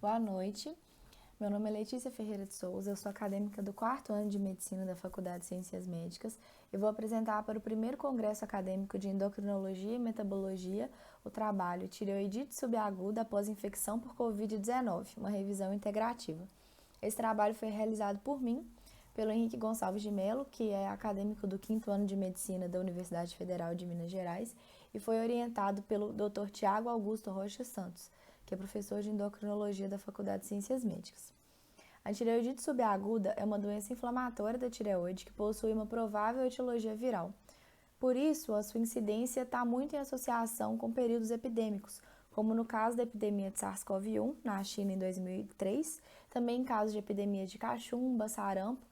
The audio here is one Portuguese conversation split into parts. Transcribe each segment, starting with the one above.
Boa noite, meu nome é Letícia Ferreira de Souza, eu sou acadêmica do 4º ano de Medicina da Faculdade de Ciências Médicas e vou apresentar para o primeiro Congresso Acadêmico de Endocrinologia e Metabologia o trabalho Tireoidite Subaguda após infecção por Covid-19, uma revisão integrativa. Esse trabalho foi realizado por mim, pelo Henrique Gonçalves de Mello, que é acadêmico do 5º ano de Medicina da Universidade Federal de Minas Gerais, e foi orientado pelo Dr. Tiago Augusto Rocha Santos, que é professor de endocrinologia da Faculdade de Ciências Médicas. A tireoidite subaguda é uma doença inflamatória da tireoide que possui uma provável etiologia viral. Por isso, a sua incidência está muito em associação com períodos epidêmicos, como no caso da epidemia de SARS-CoV-1 na China em 2003, também em casos de epidemia de cachumba, sarampo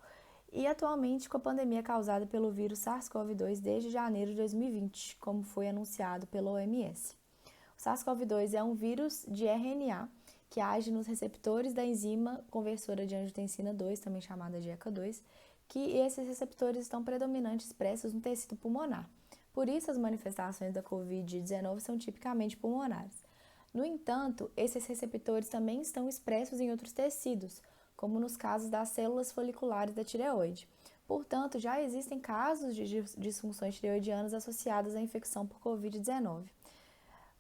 e atualmente com a pandemia causada pelo vírus SARS-CoV-2 desde janeiro de 2020, como foi anunciado pela OMS. O SARS-CoV-2 é um vírus de RNA que age nos receptores da enzima conversora de angiotensina 2, também chamada de ECA2, que esses receptores estão predominantemente expressos no tecido pulmonar. Por isso, as manifestações da Covid-19 são tipicamente pulmonares. No entanto, esses receptores também estão expressos em outros tecidos, como nos casos das células foliculares da tireoide. Portanto, já existem casos de disfunções tireoidianas associadas à infecção por Covid-19.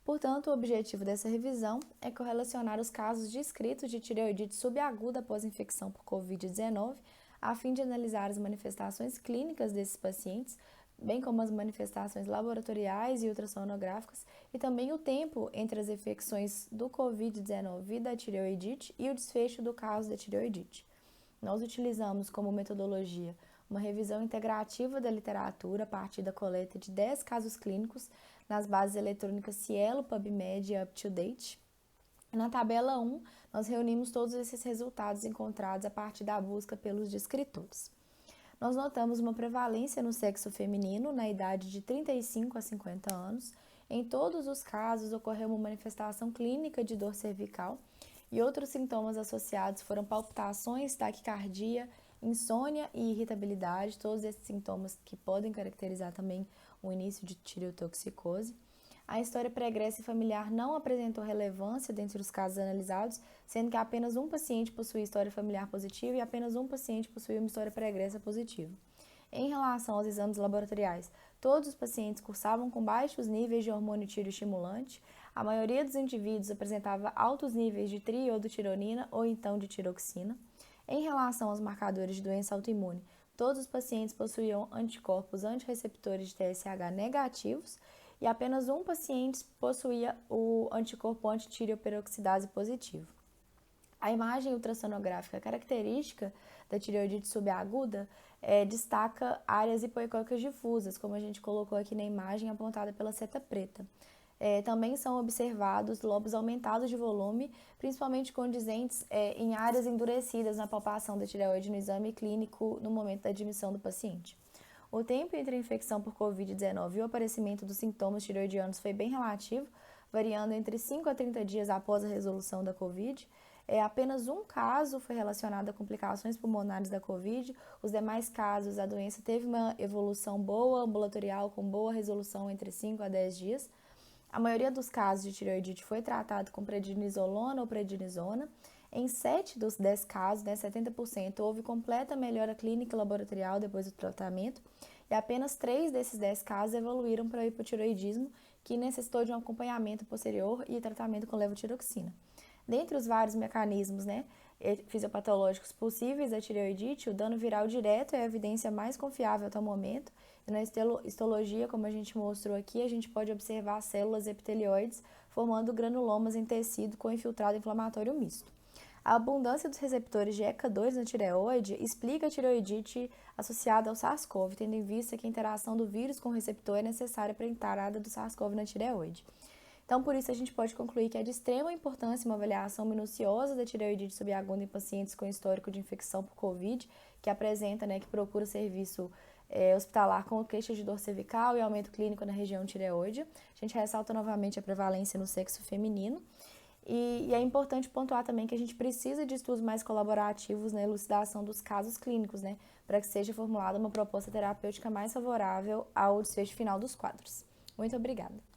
Portanto, o objetivo dessa revisão é correlacionar os casos descritos de tireoidite subaguda após infecção por Covid-19, a fim de analisar as manifestações clínicas desses pacientes, bem como as manifestações laboratoriais e ultrassonográficas, e também o tempo entre as infecções do Covid-19 e da tireoidite e o desfecho do caso da tireoidite. Nós utilizamos como metodologia uma revisão integrativa da literatura a partir da coleta de 10 casos clínicos nas bases eletrônicas Cielo, PubMed e UpToDate. Na tabela 1, nós reunimos todos esses resultados encontrados a partir da busca pelos descritores. Nós notamos uma prevalência no sexo feminino na idade de 35 a 50 anos. Em todos os casos, ocorreu uma manifestação clínica de dor cervical e outros sintomas associados foram palpitações, taquicardia, insônia e irritabilidade, todos esses sintomas que podem caracterizar também o início de tireotoxicose. A história pregressa e familiar não apresentou relevância dentre os casos analisados, sendo que apenas um paciente possuía história familiar positiva e apenas um paciente possuía uma história pregressa positiva. Em relação aos exames laboratoriais, todos os pacientes cursavam com baixos níveis de hormônio tireoestimulante, a maioria dos indivíduos apresentava altos níveis de triiodotironina ou então de tiroxina. Em relação aos marcadores de doença autoimune, todos os pacientes possuíam anticorpos antirreceptores de TSH negativos e apenas um paciente possuía o anticorpo antitireoperoxidase positivo. A imagem ultrassonográfica característica da tireoidite subaguda destaca áreas hipoecóicas difusas, como a gente colocou aqui na imagem apontada pela seta preta. Também são observados lobos aumentados de volume, principalmente condizentes em áreas endurecidas na palpação da tireoide no exame clínico no momento da admissão do paciente. O tempo entre a infecção por Covid-19 e o aparecimento dos sintomas tireoidianos foi bem relativo, variando entre 5 a 30 dias após a resolução da Covid. Apenas um caso foi relacionado a complicações pulmonares da Covid, os demais casos a doença teve uma evolução boa, ambulatorial, com boa resolução entre 5 a 10 dias. A maioria dos casos de tireoidite foi tratado com prednisolona ou prednisona. Em 7 dos 10 casos, 70%, houve completa melhora clínica e laboratorial depois do tratamento e apenas 3 desses 10 casos evoluíram para o hipotireoidismo, que necessitou de um acompanhamento posterior e tratamento com levotiroxina. Dentre os vários mecanismos fisiopatológicos possíveis da tireoidite, o dano viral direto é a evidência mais confiável até o momento. E na histologia, como a gente mostrou aqui, a gente pode observar células epitelioides formando granulomas em tecido com infiltrado inflamatório misto. A abundância dos receptores de ECA2 na tireoide explica a tireoidite associada ao SARS-CoV, tendo em vista que a interação do vírus com o receptor é necessária para a entrada do SARS-CoV na tireoide. Então, por isso, a gente pode concluir que é de extrema importância uma avaliação minuciosa da tireoidite subaguda em pacientes com histórico de infecção por Covid, que apresenta, que procura serviço hospitalar com queixa de dor cervical e aumento clínico na região tireoide. A gente ressalta novamente a prevalência no sexo feminino. E é importante pontuar também que a gente precisa de estudos mais colaborativos na elucidação dos casos clínicos, para que seja formulada uma proposta terapêutica mais favorável ao desfecho final dos quadros. Muito obrigada.